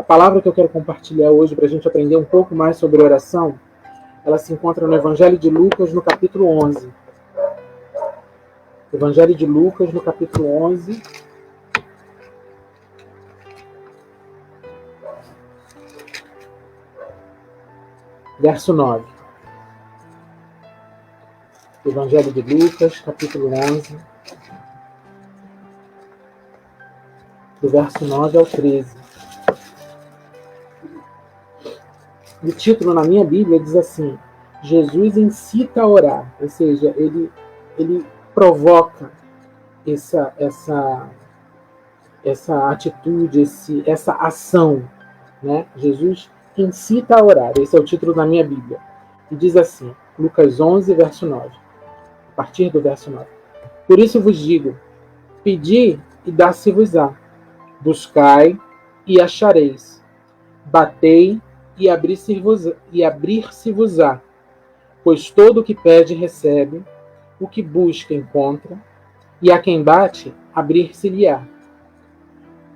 palavra que eu quero compartilhar hoje para a gente aprender um pouco mais sobre oração, ela se encontra no Evangelho de Lucas, no capítulo 11. Evangelho de Lucas, no capítulo 11. Verso 9. Evangelho de Lucas, capítulo 11. Do verso 9 ao 13. O título na minha Bíblia diz assim: Jesus incita a orar, ou seja, ele provoca essa atitude, essa ação, né? Jesus incita a orar, esse é o título da minha Bíblia. E diz assim, Lucas 11, verso 9, a partir do verso 9. Por isso vos digo, pedi e dá-se-vos-á, buscai e achareis, batei e abrir-se-vos-á, pois todo o que pede recebe, o que busca encontra, e a quem bate, abrir-se-lhe-á.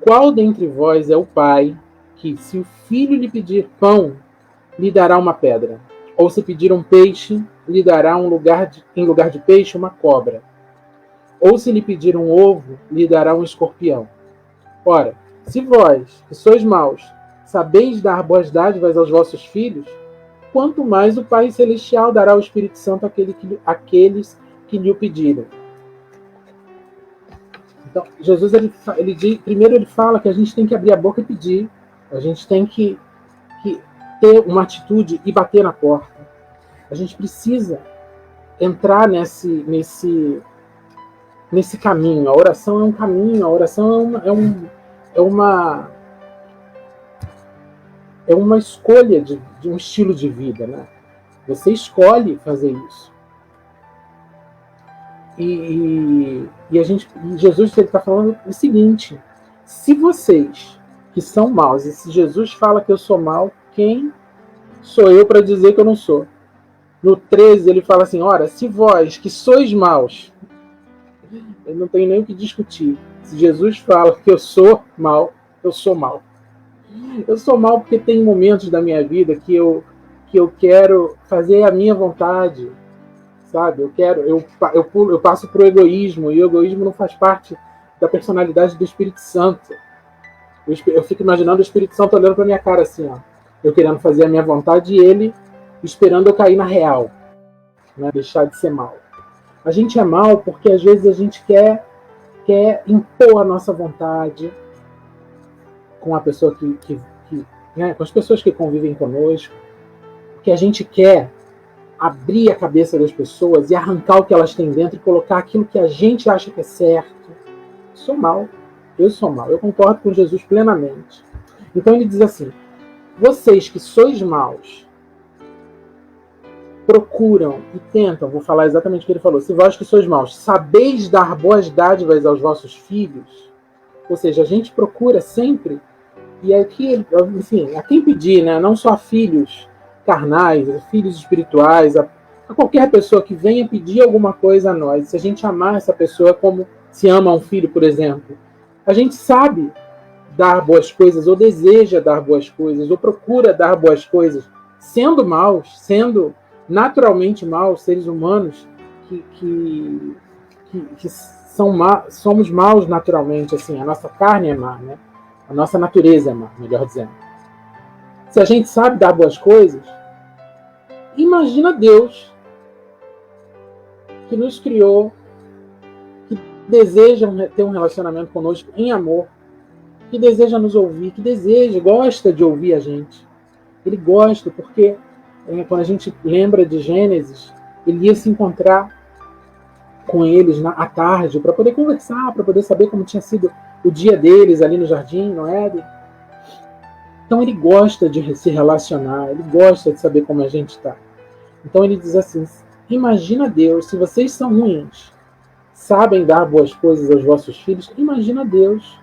Qual dentre vós é o pai que, se o filho lhe pedir pão, lhe dará uma pedra? Ou se pedir um peixe, lhe dará em lugar de peixe uma cobra? Ou se lhe pedir um ovo, lhe dará um escorpião? Ora, se vós, que sois maus, sabeis dar boas dádivas aos vossos filhos, quanto mais o Pai Celestial dará o Espírito Santo àqueles que lhe o pedirem. Então, Jesus, primeiro ele fala que a gente tem que abrir a boca e pedir, a gente tem que ter uma atitude e bater na porta. A gente precisa entrar nesse caminho. A oração é um caminho, a oração é uma escolha de um estilo de vida, né? Você escolhe fazer isso. E Jesus está falando o seguinte: se vocês que são maus, e se Jesus fala que eu sou mau, quem sou eu para dizer que eu não sou? No 13 ele fala assim: ora, se vós que sois maus, eu não tenho nem o que discutir. Se Jesus fala que eu sou mau, eu sou mau. Eu sou mau porque tem momentos da minha vida que eu quero fazer a minha vontade, sabe? Eu passo pro egoísmo, e o egoísmo não faz parte da personalidade do Espírito Santo. Eu fico imaginando o Espírito Santo olhando pra minha cara assim, ó, eu querendo fazer a minha vontade e ele esperando eu cair na real, né? Deixar de ser mal. A gente é mal porque às vezes a gente quer impor a nossa vontade com a pessoa né, com as pessoas que convivem conosco, porque a gente quer abrir a cabeça das pessoas e arrancar o que elas têm dentro e colocar aquilo que a gente acha que é certo. Eu sou mal, eu concordo com Jesus plenamente. Então ele diz assim: vocês que sois maus, procuram e tentam, vou falar exatamente o que ele falou, se vós que sois maus, sabeis dar boas dádivas aos vossos filhos, ou seja, a gente procura sempre, e aqui, enfim, a quem pedir, né? Não só a filhos carnais, a filhos espirituais, a qualquer pessoa que venha pedir alguma coisa a nós, se a gente amar essa pessoa como se ama um filho, por exemplo, a gente sabe dar boas coisas, ou deseja dar boas coisas, ou procura dar boas coisas, sendo maus, sendo naturalmente maus, seres humanos que somos maus naturalmente, assim, a nossa carne é má, né? A nossa natureza é má, melhor dizendo. Se a gente sabe dar boas coisas, imagina Deus que nos criou, que deseja ter um relacionamento conosco em amor, que deseja nos ouvir, que gosta de ouvir a gente. Ele gosta porque quando a gente lembra de Gênesis, ele ia se encontrar com eles à tarde para poder conversar, para poder saber como tinha sido o dia deles ali no jardim, no Éden. Então ele gosta de se relacionar, ele gosta de saber como a gente está. Então ele diz assim: imagina Deus, se vocês são ruins, sabem dar boas coisas aos vossos filhos, imagina Deus,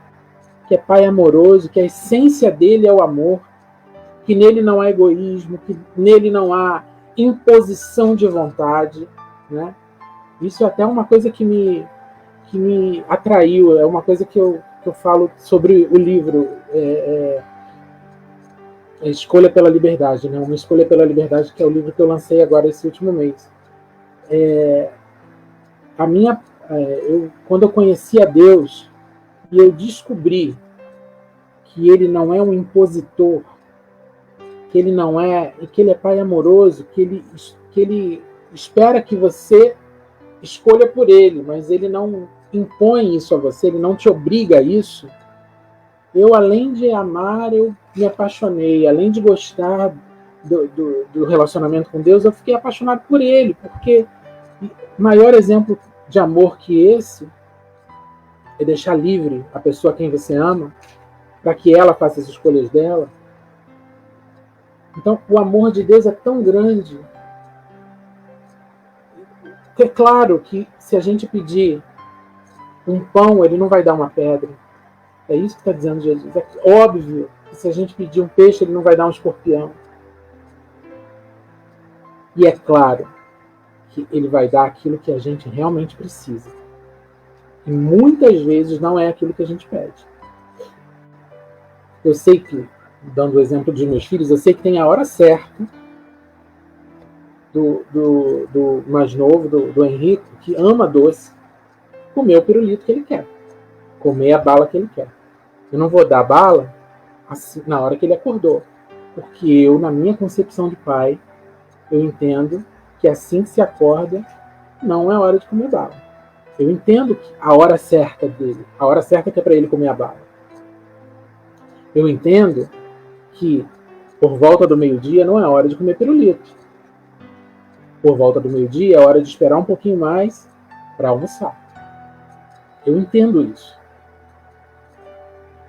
que é Pai amoroso, que a essência dele é o amor, que nele não há egoísmo, que nele não há imposição de vontade, né? Isso é até uma coisa que me atraiu, é uma coisa que eu falo sobre o livro. Escolha pela Liberdade, né? Uma Escolha pela Liberdade, que é o livro que eu lancei agora esse último mês. Quando eu conheci a Deus e eu descobri que Ele não é um impositor, que Ele não é, que Ele é Pai amoroso, que Ele espera que você escolha por Ele, mas Ele não impõe isso a você, Ele não te obriga a isso. Eu, além de amar, eu me apaixonei. Além de gostar do relacionamento com Deus, eu fiquei apaixonado por Ele, porque maior exemplo de amor que esse é deixar livre a pessoa a quem você ama, para que ela faça as escolhas dela. Então, o amor de Deus é tão grande que é claro que se a gente pedir um pão, Ele não vai dar uma pedra. É isso que está dizendo Jesus. É óbvio que se a gente pedir um peixe, Ele não vai dar um escorpião. E é claro que Ele vai dar aquilo que a gente realmente precisa. E muitas vezes não é aquilo que a gente pede. Eu sei que, dando o exemplo dos meus filhos, eu sei que tem a hora certa do mais novo, do Henrique, que ama doce, comer o pirulito que ele quer. Comer a bala que ele quer. Eu não vou dar bala assim, na hora que ele acordou. Porque eu, na minha concepção de pai, eu entendo que assim que se acorda, não é hora de comer bala. Eu entendo que a hora certa dele, a hora certa que é para ele comer a bala. Eu entendo que por volta do meio-dia não é hora de comer pirulito. Por volta do meio-dia é hora de esperar um pouquinho mais para almoçar. Eu entendo isso.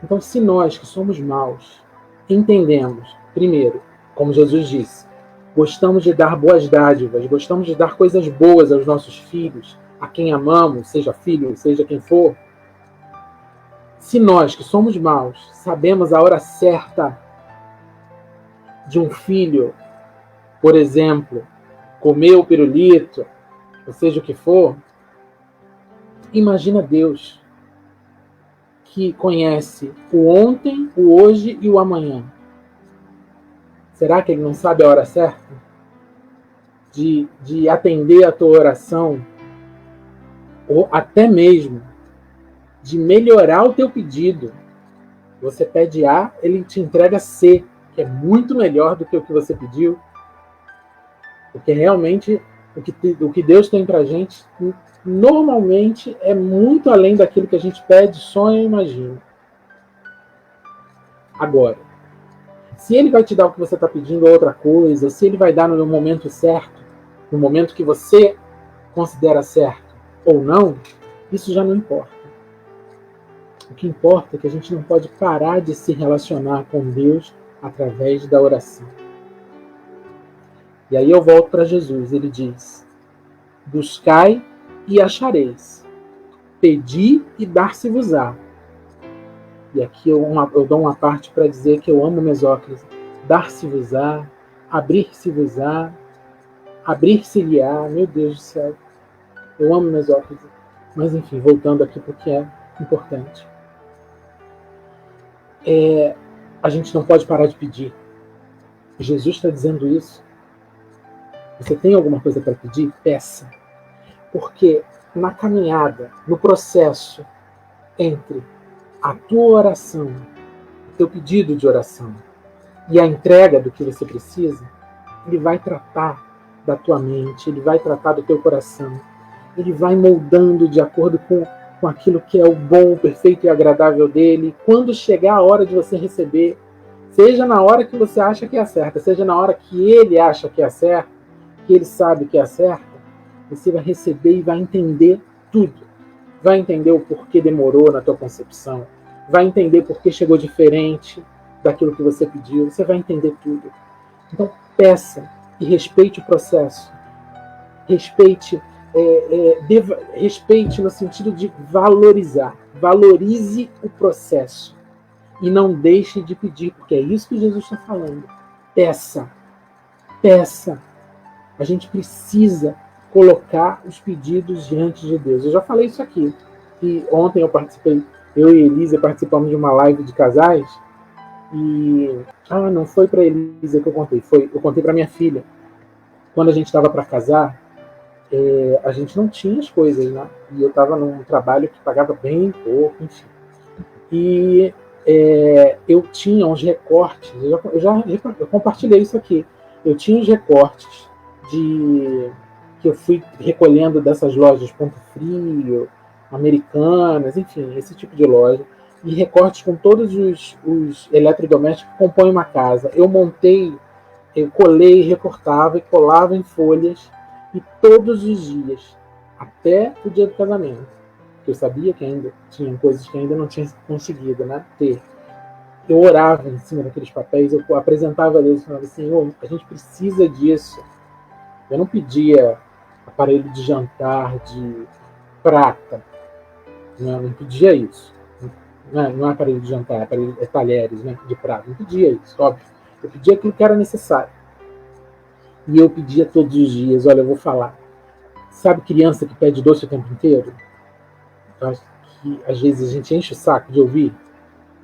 Então, se nós que somos maus entendemos, primeiro, como Jesus disse, gostamos de dar boas dádivas, gostamos de dar coisas boas aos nossos filhos, a quem amamos, seja filho, seja quem for, se nós que somos maus sabemos a hora certa de um filho, por exemplo, comer o pirulito, ou seja o que for, imagina Deus, que conhece o ontem, o hoje e o amanhã. Será que Ele não sabe a hora certa de atender a tua oração, ou até mesmo de melhorar o teu pedido? Você pede A, Ele te entrega C, que é muito melhor do que o que você pediu. Porque realmente o que Deus tem pra gente normalmente é muito além daquilo que a gente pede, sonha e imagina. Agora, se Ele vai te dar o que você está pedindo ou outra coisa, se Ele vai dar no momento certo, no momento que você considera certo ou não, isso já não importa. O que importa é que a gente não pode parar de se relacionar com Deus através da oração. E aí eu volto para Jesus, Ele diz: buscai e achareis, pedi e dar-se-vos-á. E aqui eu dou uma parte para dizer que eu amo Mesóclise. Dar-se-vos-á, abrir-se-vos-á, abrir-se-lhe-á, meu Deus do céu. Eu amo Mesóclise. Mas enfim, voltando aqui porque é importante. A gente não pode parar de pedir. Jesus está dizendo isso. Você tem alguma coisa para pedir? Peça. Porque na caminhada, no processo entre a tua oração, o teu pedido de oração e a entrega do que você precisa, Ele vai tratar da tua mente, Ele vai tratar do teu coração, Ele vai moldando de acordo com aquilo que é o bom, o perfeito e agradável dEle. Quando chegar a hora de você receber, seja na hora que você acha que é certa, seja na hora que Ele acha que é certa, que Ele sabe que é certa, você vai receber e vai entender tudo. Vai entender o porquê demorou na tua concepção, vai entender por que chegou diferente daquilo que você pediu, você vai entender tudo. Então, peça e respeite o processo. Respeite no sentido de valorizar. Valorize o processo. E não deixe de pedir, porque é isso que Jesus está falando. Peça. Peça. A gente precisa colocar os pedidos diante de Deus. Eu já falei isso aqui. E ontem eu e Elisa participamos de uma live de casais Não foi para Elisa que eu contei, eu contei para minha filha. Quando a gente estava para casar, a gente não tinha as coisas, né? E eu estava num trabalho que pagava bem pouco, enfim. E eu tinha uns recortes, eu compartilhei isso aqui. Eu tinha uns recortes que eu fui recolhendo dessas lojas Ponto Frio, Americanas, enfim, esse tipo de loja, e recortes com todos os eletrodomésticos que compõem uma casa. Eu montei, eu colei, recortava e colava em folhas, e todos os dias, até o dia do casamento, que eu sabia que ainda tinha coisas que ainda não tinha conseguido, né, ter. Eu orava em cima daqueles papéis, eu apresentava a Deus e falava, Senhor, a gente precisa disso. Eu não pedia aparelho de jantar de prata, não pedia isso. Não é aparelho de jantar, é talheres, né, de prata. Não pedia isso, óbvio. Eu pedia aquilo que era necessário. E eu pedia todos os dias, olha, eu vou falar. Sabe criança que pede doce o tempo inteiro? Eu acho que às vezes a gente enche o saco de ouvir.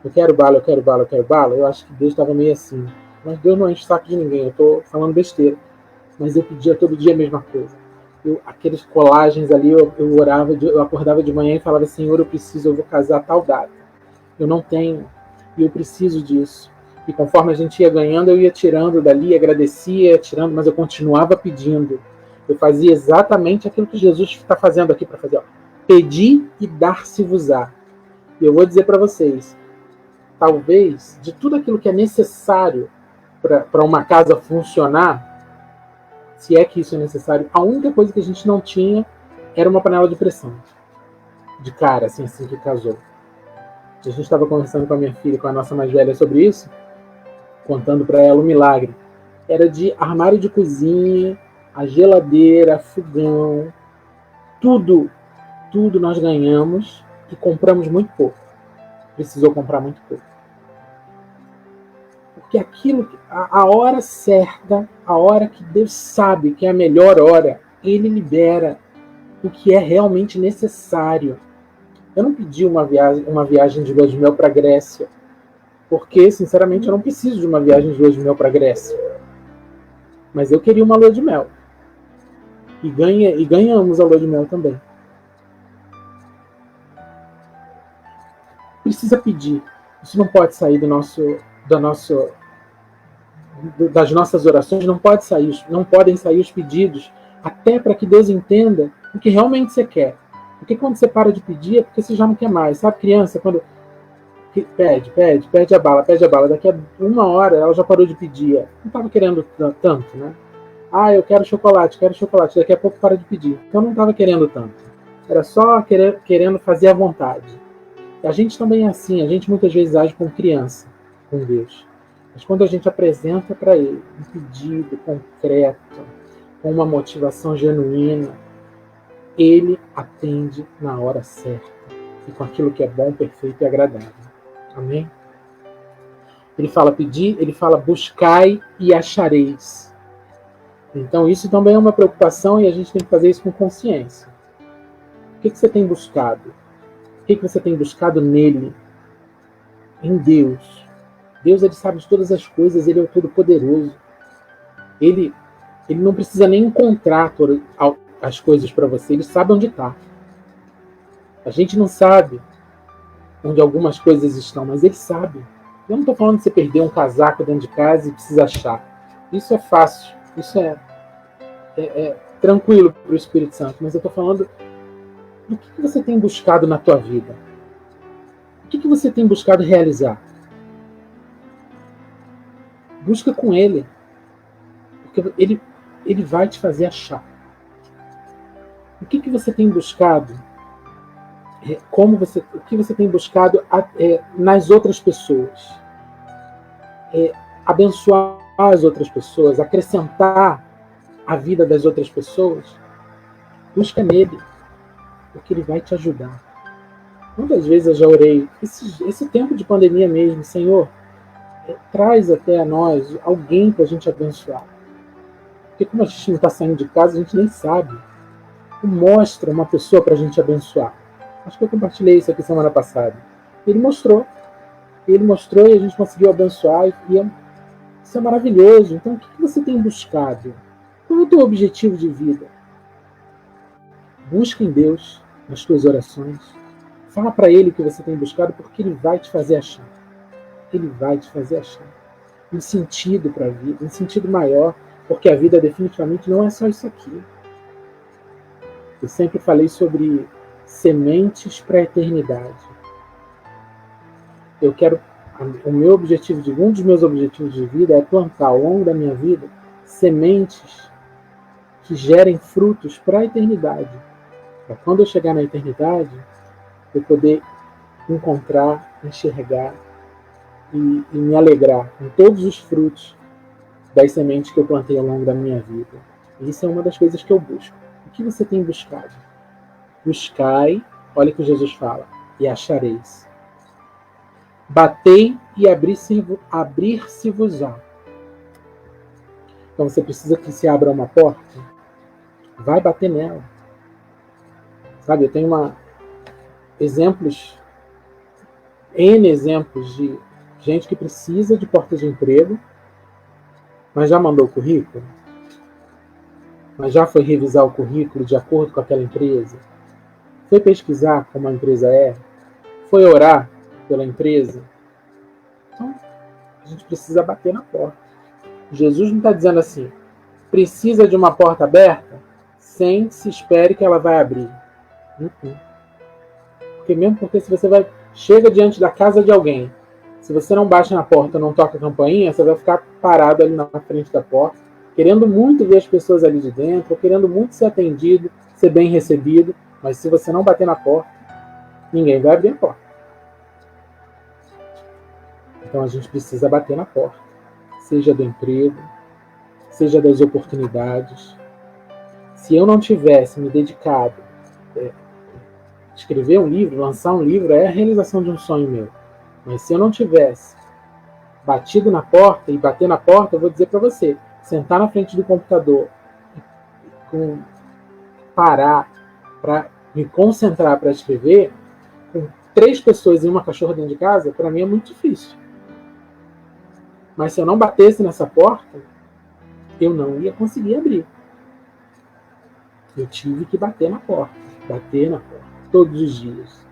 Eu quero bala, eu quero bala, eu quero bala. Eu acho que Deus estava meio assim. Mas Deus não enche o saco de ninguém, eu estou falando besteira. Mas eu pedia todo dia a mesma coisa. Aqueles colagens ali, eu orava, eu acordava de manhã e falava, Senhor, eu vou casar a tal data. Eu não tenho, e eu preciso disso. E conforme a gente ia ganhando, eu ia tirando dali, agradecia, ia tirando, mas eu continuava pedindo. Eu fazia exatamente aquilo que Jesus está fazendo aqui para fazer. Ó. Pedir e dar-se-vos-á. E eu vou dizer para vocês, talvez, de tudo aquilo que é necessário para uma casa funcionar, se é que isso é necessário, a única coisa que a gente não tinha era uma panela de pressão. De cara, assim que casou. A gente estava conversando com a minha filha, com a nossa mais velha, sobre isso, contando para ela o milagre. Era de armário de cozinha, a geladeira, fogão, tudo nós ganhamos e compramos muito pouco. Precisou comprar muito pouco. Porque aquilo, a hora certa, a hora que Deus sabe que é a melhor hora, Ele libera o que é realmente necessário. Eu não pedi uma viagem de lua de mel para a Grécia, porque, sinceramente, eu não preciso de uma viagem de lua de mel para a Grécia. Mas eu queria uma lua de mel. E ganhamos a lua de mel também. Precisa pedir. Isso não pode sair das nossas orações, não podem sair os pedidos, até para que Deus entenda o que realmente você quer. Porque quando você para de pedir, é porque você já não quer mais. Sabe, criança, quando pede a bala. Daqui a uma hora ela já parou de pedir. Não estava querendo tanto, né? Eu quero chocolate. Daqui a pouco para de pedir. Então não estava querendo tanto. Era só querendo fazer à vontade. E a gente também é assim. A gente muitas vezes age como criança com Deus. Mas quando a gente apresenta para Ele um pedido concreto, com uma motivação genuína, Ele atende na hora certa e com aquilo que é bom, perfeito e agradável. Amém? Ele fala pedir, ele fala buscai e achareis. Então isso também é uma preocupação e a gente tem que fazer isso com consciência. O que você tem buscado? O que você tem buscado nele? Em Deus. Deus, ele sabe de todas as coisas, ele é o Todo-Poderoso. Ele não precisa nem encontrar as coisas para você, ele sabe onde está. A gente não sabe onde algumas coisas estão, mas ele sabe. Eu não estou falando de você perder um casaco dentro de casa e precisa achar. Isso é fácil, isso é tranquilo para o Espírito Santo, mas eu estou falando do que você tem buscado na tua vida. O que você tem buscado realizar? Busca com Ele, porque Ele vai te fazer achar. O que você tem buscado? O que você tem buscado nas outras pessoas? Abençoar as outras pessoas, acrescentar a vida das outras pessoas? Busca nele, porque Ele vai te ajudar. Quantas vezes eu já orei, esse tempo de pandemia mesmo, Senhor, traz até a nós alguém para a gente abençoar. Porque como a gente não está saindo de casa, a gente nem sabe. Mostra uma pessoa para a gente abençoar. Acho que eu compartilhei isso aqui semana passada. Ele mostrou. Ele mostrou e a gente conseguiu abençoar. Isso é maravilhoso. Então, o que você tem buscado? Qual é o teu objetivo de vida? Busca em Deus nas tuas orações. Fala para Ele o que você tem buscado, porque Ele vai te fazer achar. Ele vai te fazer achar um sentido para a vida, um sentido maior, porque a vida definitivamente não é só isso aqui. Eu sempre falei sobre sementes para a eternidade. Um dos meus objetivos de vida é plantar ao longo da minha vida sementes que gerem frutos para a eternidade. Para quando eu chegar na eternidade, eu poder encontrar, enxergar e me alegrar com todos os frutos das sementes que eu plantei ao longo da minha vida. E isso é uma das coisas que eu busco. O que você tem buscado? Buscai, olha o que Jesus fala, e achareis. Batei e abrir-se-vos-á. Então você precisa que se abra uma porta, vai bater nela. Sabe, eu tenho N exemplos de gente que precisa de porta de emprego, mas já mandou o currículo, mas já foi revisar o currículo de acordo com aquela empresa, foi pesquisar como a empresa é, foi orar pela empresa. Então, a gente precisa bater na porta. Jesus não está dizendo assim, precisa de uma porta aberta, sente-se, espere que ela vai abrir. Porque se você chega diante da casa de alguém, se você não bate na porta, não toca a campainha, você vai ficar parado ali na frente da porta, querendo muito ver as pessoas ali de dentro, ou querendo muito ser atendido, ser bem recebido, mas se você não bater na porta, ninguém vai abrir a porta. Então a gente precisa bater na porta, seja do emprego, seja das oportunidades. Se eu não tivesse me dedicado escrever um livro, lançar um livro, é a realização de um sonho meu. Mas se eu não tivesse batido na porta e bater na porta, eu vou dizer para você, sentar na frente do computador, parar para me concentrar para escrever, com 3 pessoas e uma cachorra dentro de casa, para mim é muito difícil. Mas se eu não batesse nessa porta, eu não ia conseguir abrir. Eu tive que bater na porta, todos os dias.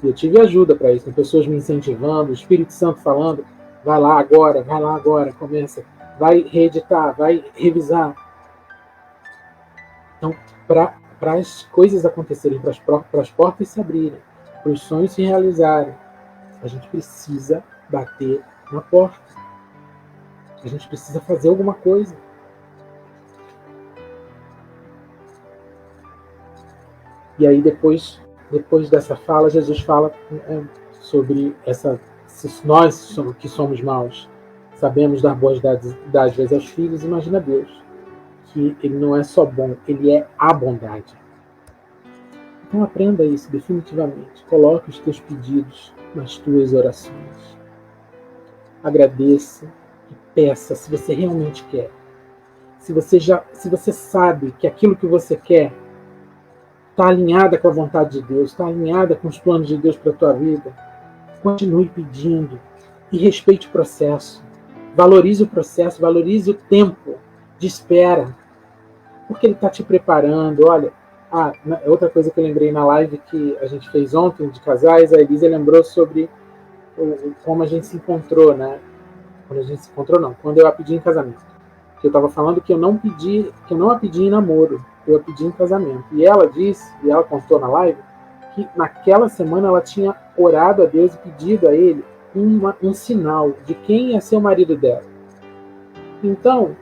E eu tive ajuda para isso, com pessoas me incentivando, o Espírito Santo falando, vai lá agora, começa, vai reeditar, vai revisar. Então, para as coisas acontecerem, para as portas se abrirem, para os sonhos se realizarem, a gente precisa bater na porta. A gente precisa fazer alguma coisa. E aí depois dessa fala, Jesus fala sobre se nós que somos maus sabemos dar boas dádivas aos filhos, imagina Deus, que Ele não é só bom, Ele é a bondade. Então aprenda isso definitivamente. Coloque os teus pedidos nas tuas orações. Agradeça e peça se você realmente quer. Se você sabe que aquilo que você quer está alinhada com a vontade de Deus, está alinhada com os planos de Deus para a tua vida, continue pedindo e respeite o processo. Valorize o processo, valorize o tempo de espera, porque Ele está te preparando. Olha, outra coisa que eu lembrei na live que a gente fez ontem de casais, a Elisa lembrou sobre como a gente se encontrou, né? Quando eu a pedi em casamento. Que eu estava falando que eu não a pedi em namoro, eu a pedi em casamento. E ela contou na live, que naquela semana ela tinha orado a Deus e pedido a Ele um sinal de quem ia ser o marido dela. Então,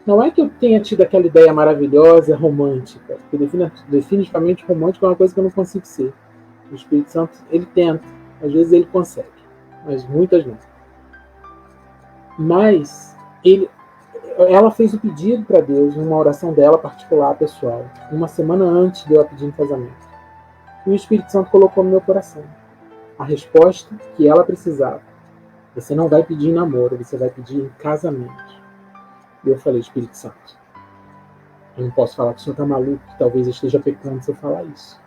não é que eu tenha tido aquela ideia maravilhosa, romântica, porque definitivamente romântico é uma coisa que eu não consigo ser. O Espírito Santo, ele tenta, às vezes ele consegue, mas muitas não. Mas ela fez o pedido para Deus, numa oração dela particular, pessoal, uma semana antes de eu a pedir em casamento. E o Espírito Santo colocou no meu coração a resposta que ela precisava. Você não vai pedir em namoro, você vai pedir em casamento. E eu falei, Espírito Santo, eu não posso falar que o senhor está maluco, que talvez eu esteja pecando se eu falar isso.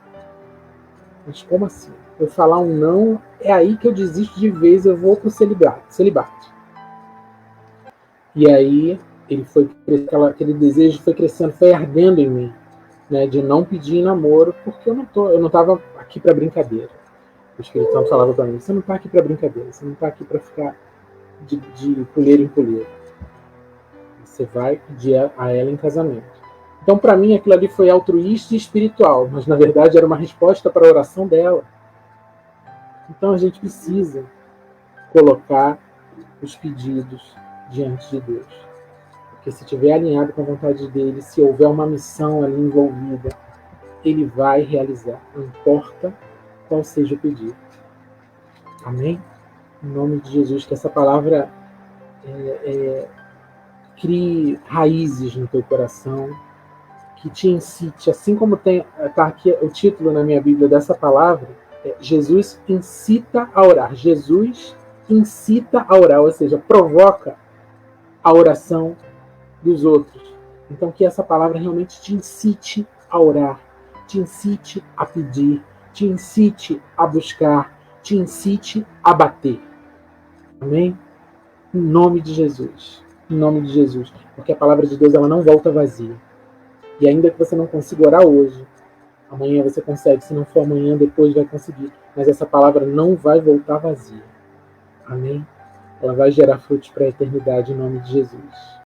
Mas como assim? eu falar um não, é aí que eu desisto de vez, eu vou pro celibato. E aí aquele desejo foi crescendo, foi ardendo em mim, né, de não pedir namoro, porque eu não estava aqui para brincadeira. O Espírito Santo falava para mim: você não está aqui para brincadeira, você não está aqui para ficar de colher em colher. Você vai pedir a ela em casamento. Então, para mim, aquilo ali foi altruísta e espiritual, mas na verdade era uma resposta para a oração dela. Então, a gente precisa colocar os pedidos diante de Deus. Porque se estiver alinhado com a vontade dele, se houver uma missão ali envolvida, ele vai realizar, não importa qual seja o pedido. Amém? Em nome de Jesus, que essa palavra crie raízes no teu coração, que te incite, assim como está aqui o título na minha Bíblia dessa palavra, Jesus incita a orar. Jesus incita a orar, ou seja, provoca a oração dos outros. Então que essa palavra realmente te incite a orar, te incite a pedir, te incite a buscar, te incite a bater. Amém? Em nome de Jesus. Em nome de Jesus. Porque a palavra de Deus, ela não volta vazia. E ainda que você não consiga orar hoje, amanhã você consegue. Se não for amanhã, depois vai conseguir. Mas essa palavra não vai voltar vazia. Amém? Ela vai gerar frutos para a eternidade em nome de Jesus.